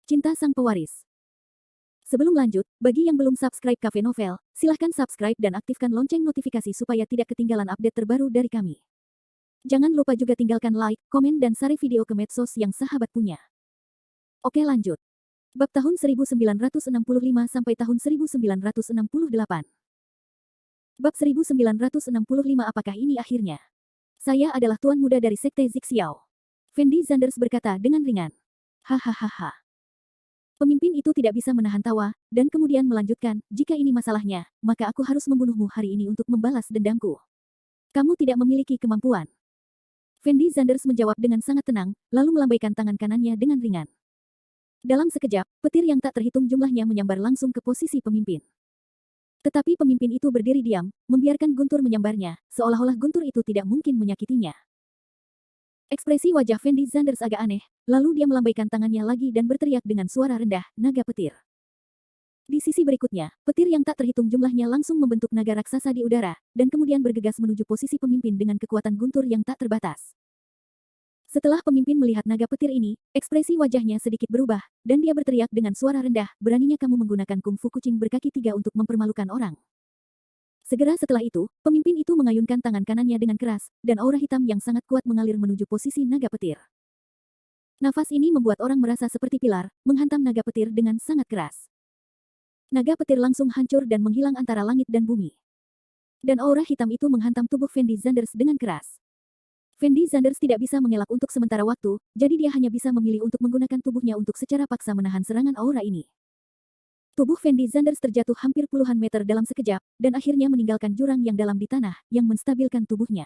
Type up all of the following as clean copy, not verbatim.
Cinta Sang Pewaris. Sebelum lanjut, bagi yang belum subscribe Cafe Novel, silahkan subscribe dan aktifkan lonceng notifikasi supaya tidak ketinggalan update terbaru dari kami. Jangan lupa juga tinggalkan like, komen dan share video ke medsos yang sahabat punya. Oke lanjut. Bab tahun 1965 sampai tahun 1968. Bab 1965 apakah ini akhirnya? Saya adalah tuan muda dari Sekte Zixiao. Fendi Zanders berkata dengan ringan. Hahaha. Pemimpin itu tidak bisa menahan tawa, dan kemudian melanjutkan, jika ini masalahnya, maka aku harus membunuhmu hari ini untuk membalas dendamku. Kamu tidak memiliki kemampuan. Fendi Zanders menjawab dengan sangat tenang, lalu melambaikan tangan kanannya dengan ringan. Dalam sekejap, petir yang tak terhitung jumlahnya menyambar langsung ke posisi pemimpin. Tetapi pemimpin itu berdiri diam, membiarkan guntur menyambarnya, seolah-olah guntur itu tidak mungkin menyakitinya. Ekspresi wajah Fendi Zanders agak aneh, lalu dia melambaikan tangannya lagi dan berteriak dengan suara rendah, naga petir. Di sisi berikutnya, petir yang tak terhitung jumlahnya langsung membentuk naga raksasa di udara, dan kemudian bergegas menuju posisi pemimpin dengan kekuatan guntur yang tak terbatas. Setelah pemimpin melihat naga petir ini, ekspresi wajahnya sedikit berubah, dan dia berteriak dengan suara rendah, beraninya kamu menggunakan kungfu kucing berkaki 3 untuk mempermalukan orang. Segera setelah itu, pemimpin itu mengayunkan tangan kanannya dengan keras, dan aura hitam yang sangat kuat mengalir menuju posisi naga petir. Nafas ini membuat orang merasa seperti pilar, menghantam naga petir dengan sangat keras. Naga petir langsung hancur dan menghilang antara langit dan bumi. Dan aura hitam itu menghantam tubuh Fendi Zanders dengan keras. Fendi Zanders tidak bisa mengelak untuk sementara waktu, jadi dia hanya bisa memilih untuk menggunakan tubuhnya untuk secara paksa menahan serangan aura ini. Tubuh Fendi Zanders terjatuh hampir puluhan meter dalam sekejap, dan akhirnya meninggalkan jurang yang dalam di tanah, yang menstabilkan tubuhnya.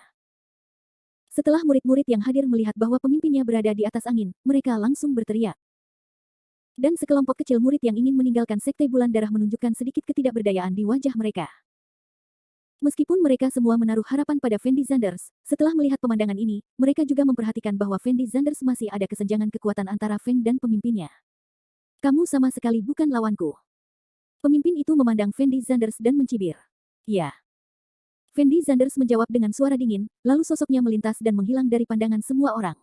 Setelah murid-murid yang hadir melihat bahwa pemimpinnya berada di atas angin, mereka langsung berteriak. Dan sekelompok kecil murid yang ingin meninggalkan Sekte Bulan Darah menunjukkan sedikit ketidakberdayaan di wajah mereka. Meskipun mereka semua menaruh harapan pada Fendi Zanders, setelah melihat pemandangan ini, mereka juga memperhatikan bahwa Fendi Zanders masih ada kesenjangan kekuatan antara Feng dan pemimpinnya. Kamu sama sekali bukan lawanku. Pemimpin itu memandang Fendi Zanders dan mencibir. Ya. Fendi Zanders menjawab dengan suara dingin, lalu sosoknya melintas dan menghilang dari pandangan semua orang.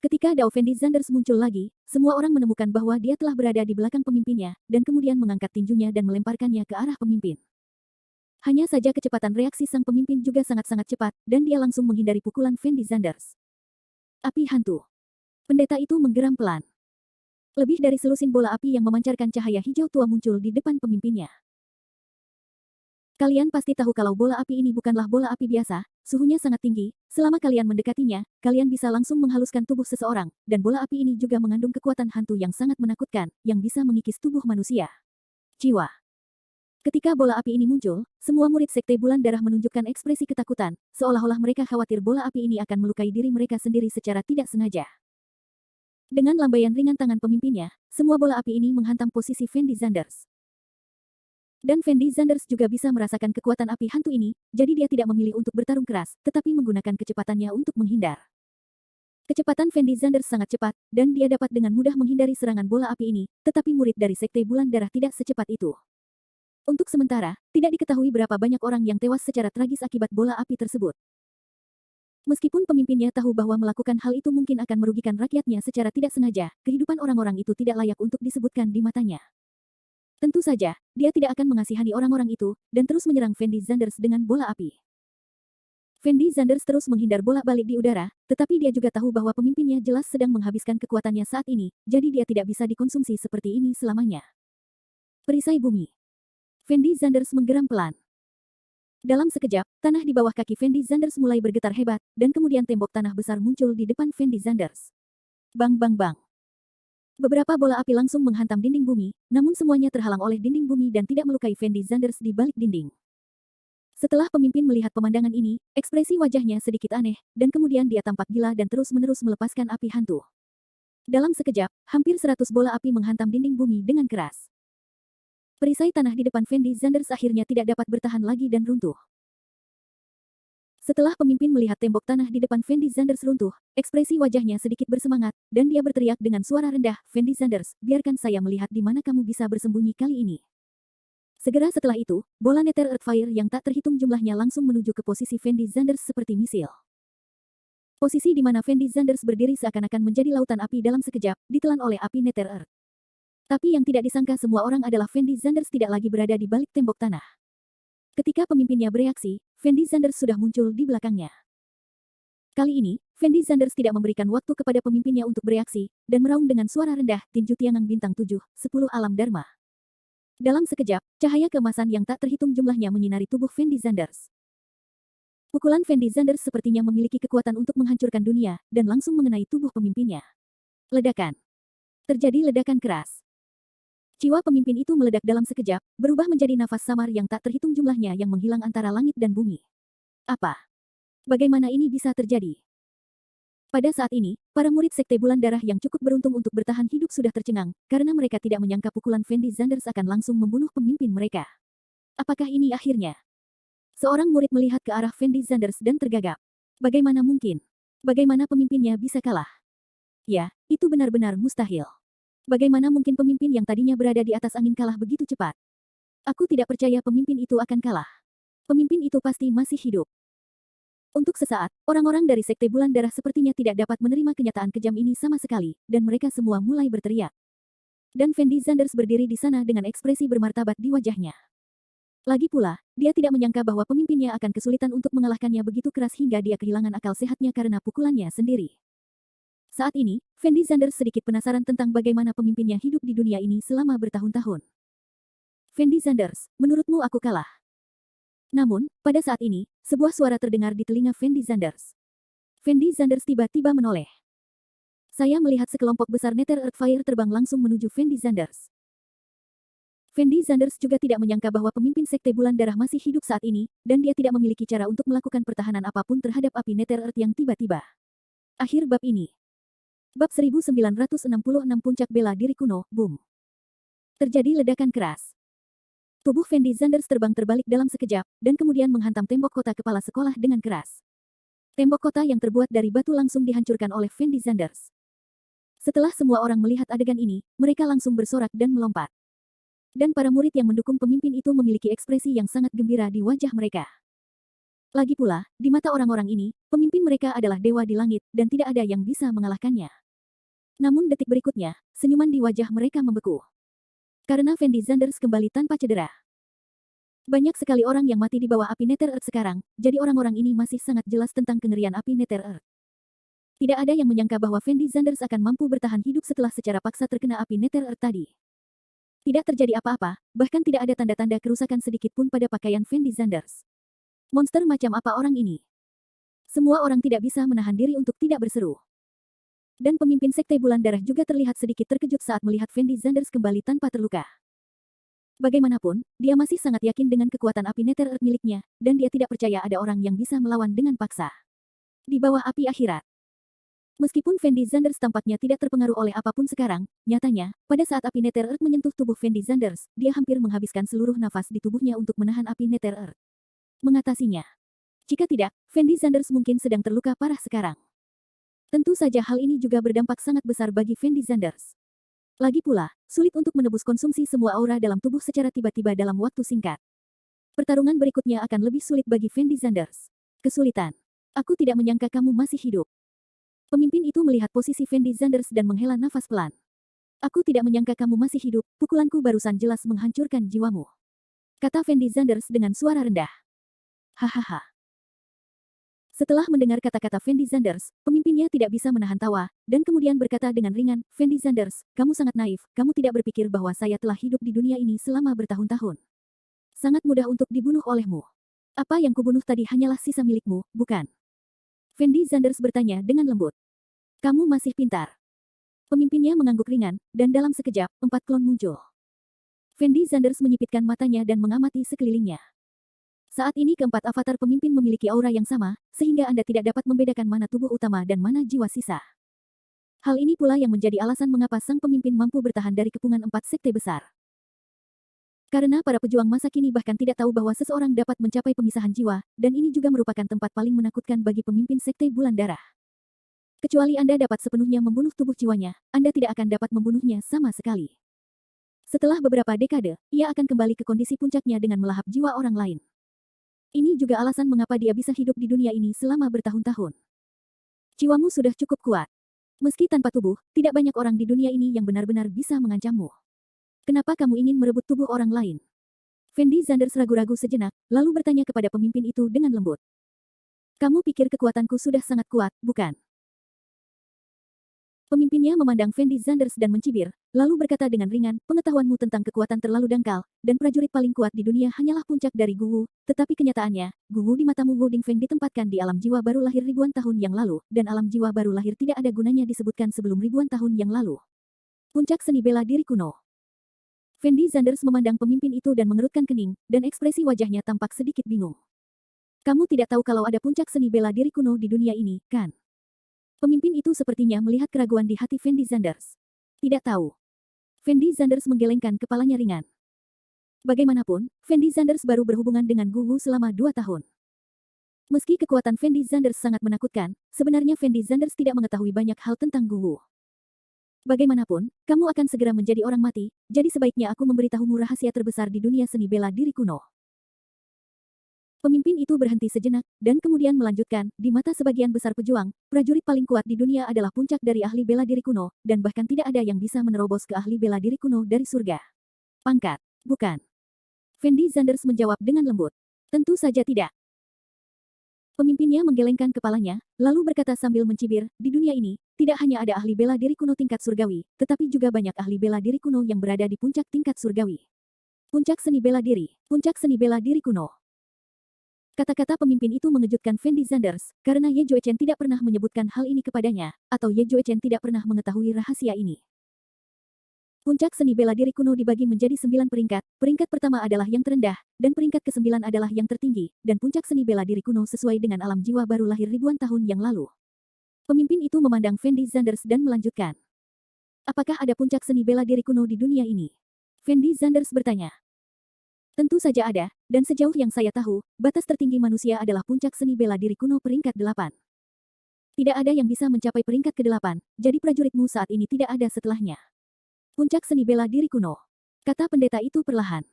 Ketika Dao Fendi Zanders muncul lagi, semua orang menemukan bahwa dia telah berada di belakang pemimpinnya, dan kemudian mengangkat tinjunya dan melemparkannya ke arah pemimpin. Hanya saja kecepatan reaksi sang pemimpin juga sangat-sangat cepat, dan dia langsung menghindari pukulan Fendi Zanders. Api hantu. Pendeta itu menggeram pelan. Lebih dari selusin bola api yang memancarkan cahaya hijau tua muncul di depan pemimpinnya. Kalian pasti tahu kalau bola api ini bukanlah bola api biasa, suhunya sangat tinggi, selama kalian mendekatinya, kalian bisa langsung menghaluskan tubuh seseorang, dan bola api ini juga mengandung kekuatan hantu yang sangat menakutkan, yang bisa mengikis tubuh manusia. Jiwa. Ketika bola api ini muncul, semua murid Sekte Bulan Darah menunjukkan ekspresi ketakutan, seolah-olah mereka khawatir bola api ini akan melukai diri mereka sendiri secara tidak sengaja. Dengan lambaian ringan tangan pemimpinnya, semua bola api ini menghantam posisi Fendi Zanders. Dan Fendi Zanders juga bisa merasakan kekuatan api hantu ini, jadi dia tidak memilih untuk bertarung keras, tetapi menggunakan kecepatannya untuk menghindar. Kecepatan Fendi Zanders sangat cepat, dan dia dapat dengan mudah menghindari serangan bola api ini, tetapi murid dari Sekte Bulan Darah tidak secepat itu. Untuk sementara, tidak diketahui berapa banyak orang yang tewas secara tragis akibat bola api tersebut. Meskipun pemimpinnya tahu bahwa melakukan hal itu mungkin akan merugikan rakyatnya secara tidak sengaja, kehidupan orang-orang itu tidak layak untuk disebutkan di matanya. Tentu saja, dia tidak akan mengasihani orang-orang itu, dan terus menyerang Fendi Zanders dengan bola api. Fendi Zanders terus menghindar bolak-balik di udara, tetapi dia juga tahu bahwa pemimpinnya jelas sedang menghabiskan kekuatannya saat ini, jadi dia tidak bisa dikonsumsi seperti ini selamanya. Perisai bumi. Fendi Zanders menggeram pelan. Dalam sekejap, tanah di bawah kaki Fendi Zanders mulai bergetar hebat, dan kemudian tembok tanah besar muncul di depan Fendi Zanders. Bang bang bang. Beberapa bola api langsung menghantam dinding bumi, namun semuanya terhalang oleh dinding bumi dan tidak melukai Fendi Zanders di balik dinding. Setelah pemimpin melihat pemandangan ini, ekspresi wajahnya sedikit aneh, dan kemudian dia tampak gila dan terus-menerus melepaskan api hantu. Dalam sekejap, hampir 100 bola api menghantam dinding bumi dengan keras. Perisai tanah di depan Fendi Zanders akhirnya tidak dapat bertahan lagi dan runtuh. Setelah pemimpin melihat tembok tanah di depan Fendi Zanders runtuh, ekspresi wajahnya sedikit bersemangat, dan dia berteriak dengan suara rendah, Fendi Zanders, biarkan saya melihat di mana kamu bisa bersembunyi kali ini. Segera setelah itu, bola Nether Earthfire yang tak terhitung jumlahnya langsung menuju ke posisi Fendi Zanders seperti misil. Posisi di mana Fendi Zanders berdiri seakan-akan menjadi lautan api dalam sekejap, ditelan oleh api Nether Earth. Tapi yang tidak disangka semua orang adalah Fendi Zanders tidak lagi berada di balik tembok tanah. Ketika pemimpinnya bereaksi, Fendi Zanders sudah muncul di belakangnya. Kali ini, Fendi Zanders tidak memberikan waktu kepada pemimpinnya untuk bereaksi, dan meraung dengan suara rendah, Tinju Tiangang Bintang 7, 10 Alam Dharma. Dalam sekejap, cahaya keemasan yang tak terhitung jumlahnya menyinari tubuh Fendi Zanders. Pukulan Fendi Zanders sepertinya memiliki kekuatan untuk menghancurkan dunia, dan langsung mengenai tubuh pemimpinnya. Ledakan. Terjadi ledakan keras. Jiwa pemimpin itu meledak dalam sekejap, berubah menjadi nafas samar yang tak terhitung jumlahnya yang menghilang antara langit dan bumi. Apa? Bagaimana ini bisa terjadi? Pada saat ini, para murid Sekte Bulan Darah yang cukup beruntung untuk bertahan hidup sudah tercengang, karena mereka tidak menyangka pukulan Fendi Zanders akan langsung membunuh pemimpin mereka. Apakah ini akhirnya? Seorang murid melihat ke arah Fendi Zanders dan tergagap. Bagaimana mungkin? Bagaimana pemimpinnya bisa kalah? Ya, itu benar-benar mustahil. Bagaimana mungkin pemimpin yang tadinya berada di atas angin kalah begitu cepat? Aku tidak percaya pemimpin itu akan kalah. Pemimpin itu pasti masih hidup. Untuk sesaat, orang-orang dari Sekte Bulan Darah sepertinya tidak dapat menerima kenyataan kejam ini sama sekali, dan mereka semua mulai berteriak. Dan Fendi Zanders berdiri di sana dengan ekspresi bermartabat di wajahnya. Lagi pula, dia tidak menyangka bahwa pemimpinnya akan kesulitan untuk mengalahkannya begitu keras hingga dia kehilangan akal sehatnya karena pukulannya sendiri. Saat ini, Fendi Zanders sedikit penasaran tentang bagaimana pemimpinnya hidup di dunia ini selama bertahun-tahun. Fendi Zanders, menurutmu aku kalah? Namun, pada saat ini, sebuah suara terdengar di telinga Fendi Zanders. Fendi Zanders tiba-tiba menoleh. Saya melihat sekelompok besar Nether Earth Fire terbang langsung menuju Fendi Zanders. Fendi Zanders juga tidak menyangka bahwa pemimpin Sekte Bulan Darah masih hidup saat ini, dan dia tidak memiliki cara untuk melakukan pertahanan apapun terhadap api Nether Earth yang tiba-tiba. Akhir bab ini. Bab 1966 Puncak Bela Diri Kuno, boom. Terjadi ledakan keras. Tubuh Fendi Zanders terbang terbalik dalam sekejap, dan kemudian menghantam tembok kota kepala sekolah dengan keras. Tembok kota yang terbuat dari batu langsung dihancurkan oleh Fendi Zanders. Setelah semua orang melihat adegan ini, mereka langsung bersorak dan melompat. Dan para murid yang mendukung pemimpin itu memiliki ekspresi yang sangat gembira di wajah mereka. Lagi pula, di mata orang-orang ini, pemimpin mereka adalah dewa di langit, dan tidak ada yang bisa mengalahkannya. Namun detik berikutnya, senyuman di wajah mereka membeku. Karena Fendi Zanders kembali tanpa cedera. Banyak sekali orang yang mati di bawah api Nether Earth sekarang, jadi orang-orang ini masih sangat jelas tentang kengerian api Nether Earth. Tidak ada yang menyangka bahwa Fendi Zanders akan mampu bertahan hidup setelah secara paksa terkena api Nether Earth tadi. Tidak terjadi apa-apa, bahkan tidak ada tanda-tanda kerusakan sedikit pun pada pakaian Fendi Zanders. Monster macam apa orang ini? Semua orang tidak bisa menahan diri untuk tidak berseru. Dan pemimpin Sekte Bulan Darah juga terlihat sedikit terkejut saat melihat Fendi Zanders kembali tanpa terluka. Bagaimanapun, dia masih sangat yakin dengan kekuatan api Nether Earth miliknya, dan dia tidak percaya ada orang yang bisa melawan dengan paksa. Di bawah api akhirat. Meskipun Fendi Zanders tampaknya tidak terpengaruh oleh apapun sekarang, nyatanya, pada saat api Nether Earth menyentuh tubuh Fendi Zanders, dia hampir menghabiskan seluruh nafas di tubuhnya untuk menahan api Nether Earth. Mengatasinya. Jika tidak, Fendi Zanders mungkin sedang terluka parah sekarang. Tentu saja hal ini juga berdampak sangat besar bagi Fendi Zanders. Lagi pula, sulit untuk menebus konsumsi semua aura dalam tubuh secara tiba-tiba dalam waktu singkat. Pertarungan berikutnya akan lebih sulit bagi Fendi Zanders. Kesulitan. Aku tidak menyangka kamu masih hidup. Pemimpin itu melihat posisi Fendi Zanders dan menghela nafas pelan. Aku tidak menyangka kamu masih hidup, pukulanku barusan jelas menghancurkan jiwamu. Kata Fendi Zanders dengan suara rendah. Hahaha. Setelah mendengar kata-kata Fendi Zanders, pemimpinnya tidak bisa menahan tawa, dan kemudian berkata dengan ringan, Fendi Zanders, kamu sangat naif, kamu tidak berpikir bahwa saya telah hidup di dunia ini selama bertahun-tahun. Sangat mudah untuk dibunuh olehmu. Apa yang kubunuh tadi hanyalah sisa milikmu, bukan? Fendi Zanders bertanya dengan lembut. Kamu masih pintar. Pemimpinnya mengangguk ringan, dan dalam sekejap, 4 klon muncul. Fendi Zanders menyipitkan matanya dan mengamati sekelilingnya. Saat ini keempat avatar pemimpin memiliki aura yang sama, sehingga Anda tidak dapat membedakan mana tubuh utama dan mana jiwa sisa. Hal ini pula yang menjadi alasan mengapa sang pemimpin mampu bertahan dari kepungan 4 sekte besar. Karena para pejuang masa kini bahkan tidak tahu bahwa seseorang dapat mencapai pemisahan jiwa, dan ini juga merupakan tempat paling menakutkan bagi pemimpin Sekte Bulan Darah. Kecuali Anda dapat sepenuhnya membunuh tubuh jiwanya, Anda tidak akan dapat membunuhnya sama sekali. Setelah beberapa dekade, ia akan kembali ke kondisi puncaknya dengan melahap jiwa orang lain. Ini juga alasan mengapa dia bisa hidup di dunia ini selama bertahun-tahun. Jiwamu sudah cukup kuat. Meski tanpa tubuh, tidak banyak orang di dunia ini yang benar-benar bisa mengancammu. Kenapa kamu ingin merebut tubuh orang lain? Fendi Zanders ragu-ragu sejenak, lalu bertanya kepada pemimpin itu dengan lembut. Kamu pikir kekuatanku sudah sangat kuat, bukan? Pemimpinnya memandang Fendi Zanders dan mencibir, lalu berkata dengan ringan, pengetahuanmu tentang kekuatan terlalu dangkal, dan prajurit paling kuat di dunia hanyalah puncak dari Guwu, tetapi kenyataannya, Guwu di matamu Wu Dingfeng ditempatkan di alam jiwa baru lahir ribuan tahun yang lalu, dan alam jiwa baru lahir tidak ada gunanya disebutkan sebelum ribuan tahun yang lalu. Puncak seni bela diri kuno. Fendi Zanders memandang pemimpin itu dan mengerutkan kening, dan ekspresi wajahnya tampak sedikit bingung. Kamu tidak tahu kalau ada puncak seni bela diri kuno di dunia ini, kan? Pemimpin itu sepertinya melihat keraguan di hati Fendi Zanders. Tidak tahu. Fendi Zanders menggelengkan kepalanya ringan. Bagaimanapun, Fendi Zanders baru berhubungan dengan Guwu selama 2 tahun. Meski kekuatan Fendi Zanders sangat menakutkan, sebenarnya Fendi Zanders tidak mengetahui banyak hal tentang Guwu. Bagaimanapun, kamu akan segera menjadi orang mati, jadi sebaiknya aku memberitahumu rahasia terbesar di dunia seni bela diri kuno. Pemimpin itu berhenti sejenak, dan kemudian melanjutkan, di mata sebagian besar pejuang, prajurit paling kuat di dunia adalah puncak dari ahli bela diri kuno, dan bahkan tidak ada yang bisa menerobos ke ahli bela diri kuno dari surga. Pangkat, bukan? Fendi Zanders menjawab dengan lembut. Tentu saja tidak. Pemimpinnya menggelengkan kepalanya, lalu berkata sambil mencibir, di dunia ini, tidak hanya ada ahli bela diri kuno tingkat surgawi, tetapi juga banyak ahli bela diri kuno yang berada di puncak tingkat surgawi. Puncak seni bela diri, puncak seni bela diri kuno. Kata-kata pemimpin itu mengejutkan Fendi Zanders, karena Ye Juechen tidak pernah menyebutkan hal ini kepadanya, atau Ye Juechen tidak pernah mengetahui rahasia ini. Puncak seni bela diri kuno dibagi menjadi 9 peringkat, peringkat pertama adalah yang terendah, dan peringkat ke-9 adalah yang tertinggi, dan puncak seni bela diri kuno sesuai dengan alam jiwa baru lahir ribuan tahun yang lalu. Pemimpin itu memandang Fendi Zanders dan melanjutkan. Apakah ada puncak seni bela diri kuno di dunia ini? Fendi Zanders bertanya. Tentu saja ada, dan sejauh yang saya tahu, batas tertinggi manusia adalah puncak seni bela diri kuno peringkat 8. Tidak ada yang bisa mencapai peringkat ke-8, jadi prajuritmu saat ini tidak ada setelahnya. Puncak seni bela diri kuno. Kata pendeta itu perlahan.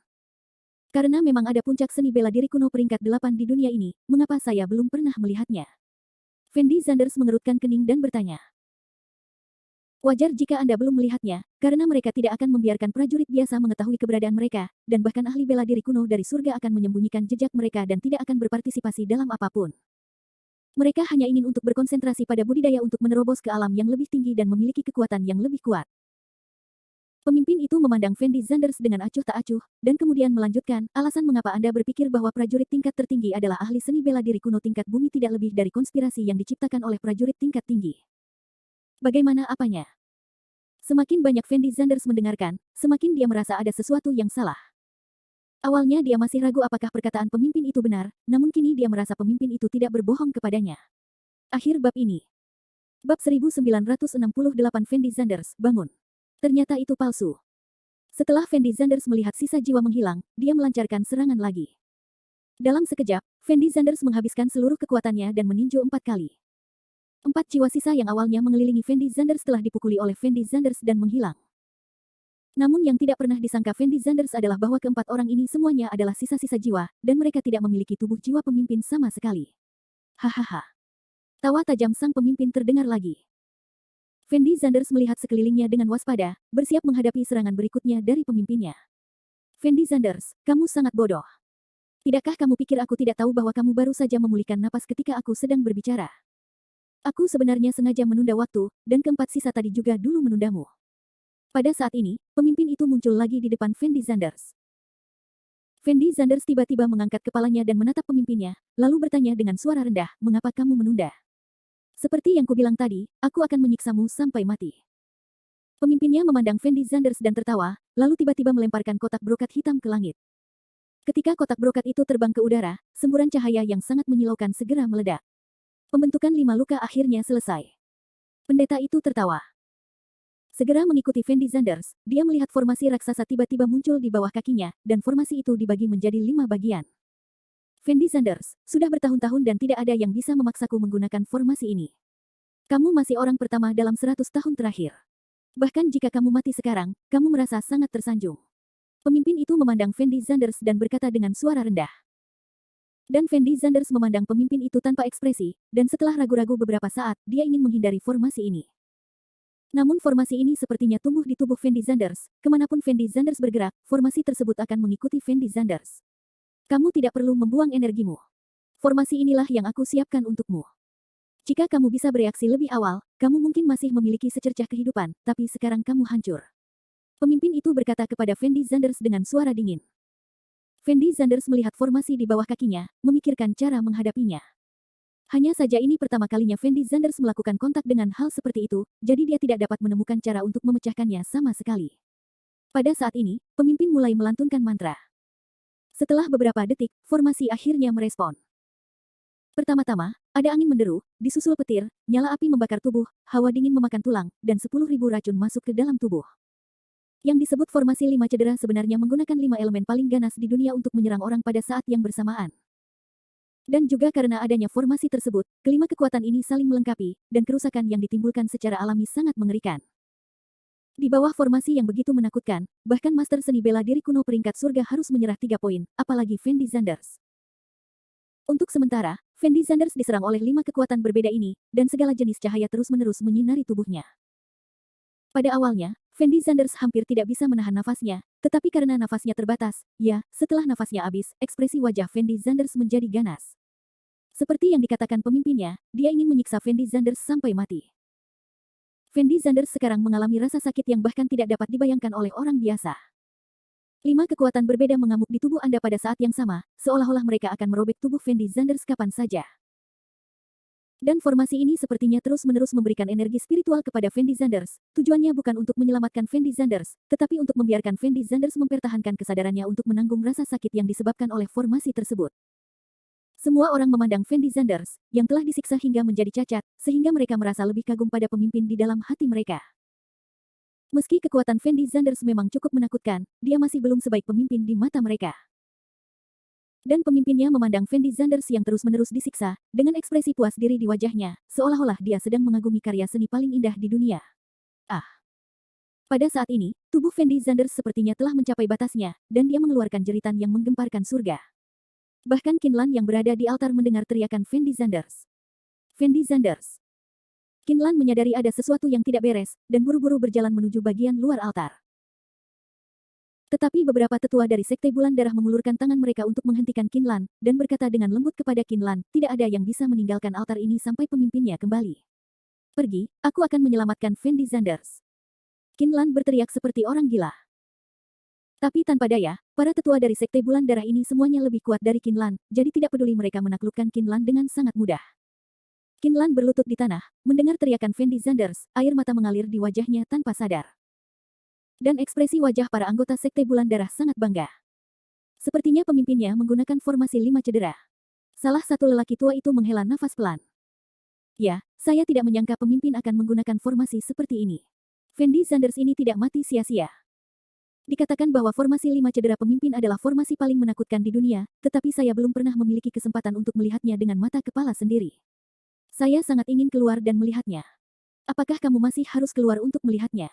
Karena memang ada puncak seni bela diri kuno peringkat 8 di dunia ini, mengapa saya belum pernah melihatnya? Fendi Zanders mengerutkan kening dan bertanya. Wajar jika Anda belum melihatnya, karena mereka tidak akan membiarkan prajurit biasa mengetahui keberadaan mereka, dan bahkan ahli bela diri kuno dari surga akan menyembunyikan jejak mereka dan tidak akan berpartisipasi dalam apapun. Mereka hanya ingin untuk berkonsentrasi pada budidaya untuk menerobos ke alam yang lebih tinggi dan memiliki kekuatan yang lebih kuat. Pemimpin itu memandang Fendi Zanders dengan acuh tak acuh, dan kemudian melanjutkan, alasan mengapa Anda berpikir bahwa prajurit tingkat tertinggi adalah ahli seni bela diri kuno tingkat bumi tidak lebih dari konspirasi yang diciptakan oleh prajurit tingkat tinggi. Bagaimana apanya? Semakin banyak Fendi Zanders mendengarkan, semakin dia merasa ada sesuatu yang salah. Awalnya dia masih ragu apakah perkataan pemimpin itu benar, namun kini dia merasa pemimpin itu tidak berbohong kepadanya. Akhir bab ini. Bab 1968 Fendi Zanders, bangun. Ternyata itu palsu. Setelah Fendi Zanders melihat sisa jiwa menghilang, dia melancarkan serangan lagi. Dalam sekejap, Fendi Zanders menghabiskan seluruh kekuatannya dan meninju 4 kali. 4 jiwa sisa yang awalnya mengelilingi Fendi Zanders telah dipukuli oleh Fendi Zanders dan menghilang. Namun yang tidak pernah disangka Fendi Zanders adalah bahwa keempat orang ini semuanya adalah sisa-sisa jiwa, dan mereka tidak memiliki tubuh jiwa pemimpin sama sekali. Hahaha. Tawa tajam sang pemimpin terdengar lagi. Fendi Zanders melihat sekelilingnya dengan waspada, bersiap menghadapi serangan berikutnya dari pemimpinnya. Fendi Zanders, kamu sangat bodoh. Tidakkah kamu pikir aku tidak tahu bahwa kamu baru saja memulihkan napas ketika aku sedang berbicara? Aku sebenarnya sengaja menunda waktu, dan keempat sisa tadi juga dulu menundamu. Pada saat ini, pemimpin itu muncul lagi di depan Fendi Zanders. Fendi Zanders tiba-tiba mengangkat kepalanya dan menatap pemimpinnya, lalu bertanya dengan suara rendah, mengapa kamu menunda? Seperti yang kubilang tadi, aku akan menyiksamu sampai mati. Pemimpinnya memandang Fendi Zanders dan tertawa, lalu tiba-tiba melemparkan kotak brokat hitam ke langit. Ketika kotak brokat itu terbang ke udara, semburan cahaya yang sangat menyilaukan segera meledak. Pembentukan 5 luka akhirnya selesai. Pendeta itu tertawa. Segera mengikuti Fendi Zanders, dia melihat formasi raksasa tiba-tiba muncul di bawah kakinya, dan formasi itu dibagi menjadi 5 bagian. Fendi Zanders, sudah bertahun-tahun dan tidak ada yang bisa memaksaku menggunakan formasi ini. Kamu masih orang pertama dalam 100 tahun terakhir. Bahkan jika kamu mati sekarang, kamu merasa sangat tersanjung. Pemimpin itu memandang Fendi Zanders dan berkata dengan suara rendah. Dan Fendi Zanders memandang pemimpin itu tanpa ekspresi, dan setelah ragu-ragu beberapa saat, dia ingin menghindari formasi ini. Namun formasi ini sepertinya tumbuh di tubuh Fendi Zanders. Kemanapun Fendi Zanders bergerak, formasi tersebut akan mengikuti Fendi Zanders. Kamu tidak perlu membuang energimu. Formasi inilah yang aku siapkan untukmu. Jika kamu bisa bereaksi lebih awal, kamu mungkin masih memiliki secercah kehidupan, tapi sekarang kamu hancur. Pemimpin itu berkata kepada Fendi Zanders dengan suara dingin. Fendi Zanders melihat formasi di bawah kakinya, memikirkan cara menghadapinya. Hanya saja ini pertama kalinya Fendi Zanders melakukan kontak dengan hal seperti itu, jadi dia tidak dapat menemukan cara untuk memecahkannya sama sekali. Pada saat ini, pemimpin mulai melantunkan mantra. Setelah beberapa detik, formasi akhirnya merespon. Pertama-tama, ada angin menderu, disusul petir, nyala api membakar tubuh, hawa dingin memakan tulang, dan 10.000 racun masuk ke dalam tubuh. Yang disebut formasi 5 cedera sebenarnya menggunakan 5 elemen paling ganas di dunia untuk menyerang orang pada saat yang bersamaan. Dan juga karena adanya formasi tersebut, kelima kekuatan ini saling melengkapi, dan kerusakan yang ditimbulkan secara alami sangat mengerikan. Di bawah formasi yang begitu menakutkan, bahkan Master Seni Bela Diri kuno peringkat surga harus menyerah 3 poin, apalagi Fendi Zanders. Untuk sementara, Fendi Zanders diserang oleh 5 kekuatan berbeda ini, dan segala jenis cahaya terus-menerus menyinari tubuhnya. Pada awalnya, Fendi Zanders hampir tidak bisa menahan nafasnya, tetapi karena nafasnya terbatas, setelah nafasnya habis, ekspresi wajah Fendi Zanders menjadi ganas. Seperti yang dikatakan pemimpinnya, dia ingin menyiksa Fendi Zanders sampai mati. Fendi Zanders sekarang mengalami rasa sakit yang bahkan tidak dapat dibayangkan oleh orang biasa. 5 kekuatan berbeda mengamuk di tubuh Anda pada saat yang sama, seolah-olah mereka akan merobek tubuh Fendi Zanders kapan saja. Dan formasi ini sepertinya terus-menerus memberikan energi spiritual kepada Fendi Zanders. Tujuannya bukan untuk menyelamatkan Fendi Zanders, tetapi untuk membiarkan Fendi Zanders mempertahankan kesadarannya untuk menanggung rasa sakit yang disebabkan oleh formasi tersebut. Semua orang memandang Fendi Zanders, yang telah disiksa hingga menjadi cacat, sehingga mereka merasa lebih kagum pada pemimpin di dalam hati mereka. Meski kekuatan Fendi Zanders memang cukup menakutkan, dia masih belum sebaik pemimpin di mata mereka. Dan pemimpinnya memandang Fendi Zanders yang terus-menerus disiksa, dengan ekspresi puas diri di wajahnya, seolah-olah dia sedang mengagumi karya seni paling indah di dunia. Pada saat ini, tubuh Fendi Zanders sepertinya telah mencapai batasnya, dan dia mengeluarkan jeritan yang menggemparkan surga. Bahkan Kinlan yang berada di altar mendengar teriakan Fendi Zanders. Fendi Zanders. Kinlan menyadari ada sesuatu yang tidak beres, dan buru-buru berjalan menuju bagian luar altar. Tetapi beberapa tetua dari Sekte Bulan Darah mengulurkan tangan mereka untuk menghentikan Kinlan, dan berkata dengan lembut kepada Kinlan, tidak ada yang bisa meninggalkan altar ini sampai pemimpinnya kembali. Pergi, aku akan menyelamatkan Fendi Zanders. Kinlan berteriak seperti orang gila. Tapi tanpa daya, para tetua dari Sekte Bulan Darah ini semuanya lebih kuat dari Kinlan, jadi tidak peduli mereka menaklukkan Kinlan dengan sangat mudah. Kinlan berlutut di tanah, mendengar teriakan Fendi Zanders, air mata mengalir di wajahnya tanpa sadar. Dan ekspresi wajah para anggota Sekte Bulan Darah sangat bangga. Sepertinya pemimpinnya menggunakan formasi 5 cedera. Salah satu lelaki tua itu menghela nafas pelan. Ya, saya tidak menyangka pemimpin akan menggunakan formasi seperti ini. Fendi Zanders ini tidak mati sia-sia. Dikatakan bahwa formasi 5 cedera pemimpin adalah formasi paling menakutkan di dunia, tetapi saya belum pernah memiliki kesempatan untuk melihatnya dengan mata kepala sendiri. Saya sangat ingin keluar dan melihatnya. Apakah kamu masih harus keluar untuk melihatnya?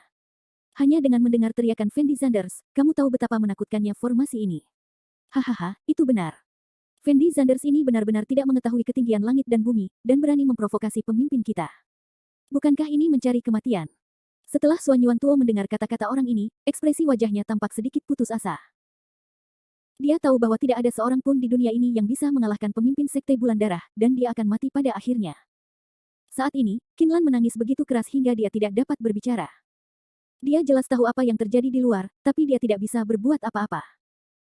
Hanya dengan mendengar teriakan Fendi Zanders, kamu tahu betapa menakutkannya formasi ini. Hahaha, itu benar. Fendi Zanders ini benar-benar tidak mengetahui ketinggian langit dan bumi, dan berani memprovokasi pemimpin kita. Bukankah ini mencari kematian? Setelah Xuan Yuan Tuo mendengar kata-kata orang ini, ekspresi wajahnya tampak sedikit putus asa. Dia tahu bahwa tidak ada seorang pun di dunia ini yang bisa mengalahkan pemimpin Sekte Bulan Darah, dan dia akan mati pada akhirnya. Saat ini, Kinlan menangis begitu keras hingga dia tidak dapat berbicara. Dia jelas tahu apa yang terjadi di luar, tapi dia tidak bisa berbuat apa-apa.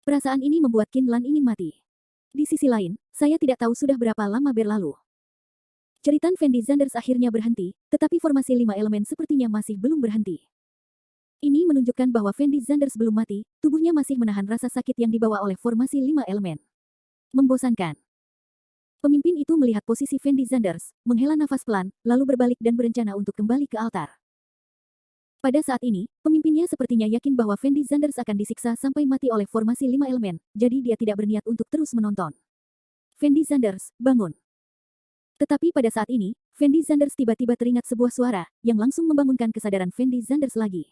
Perasaan ini membuat Kinlan ingin mati. Di sisi lain, saya tidak tahu sudah berapa lama berlalu. Jeritan Fendi Zanders akhirnya berhenti, tetapi formasi 5 elemen sepertinya masih belum berhenti. Ini menunjukkan bahwa Fendi Zanders belum mati, tubuhnya masih menahan rasa sakit yang dibawa oleh formasi 5 elemen. Membosankan. Pemimpin itu melihat posisi Fendi Zanders, menghela nafas pelan, lalu berbalik dan berencana untuk kembali ke altar. Pada saat ini, pemimpinnya sepertinya yakin bahwa Fendi Zanders akan disiksa sampai mati oleh formasi 5 elemen, jadi dia tidak berniat untuk terus menonton. Fendi Zanders, bangun. Tetapi pada saat ini, Fendi Zanders tiba-tiba teringat sebuah suara, yang langsung membangunkan kesadaran Fendi Zanders lagi.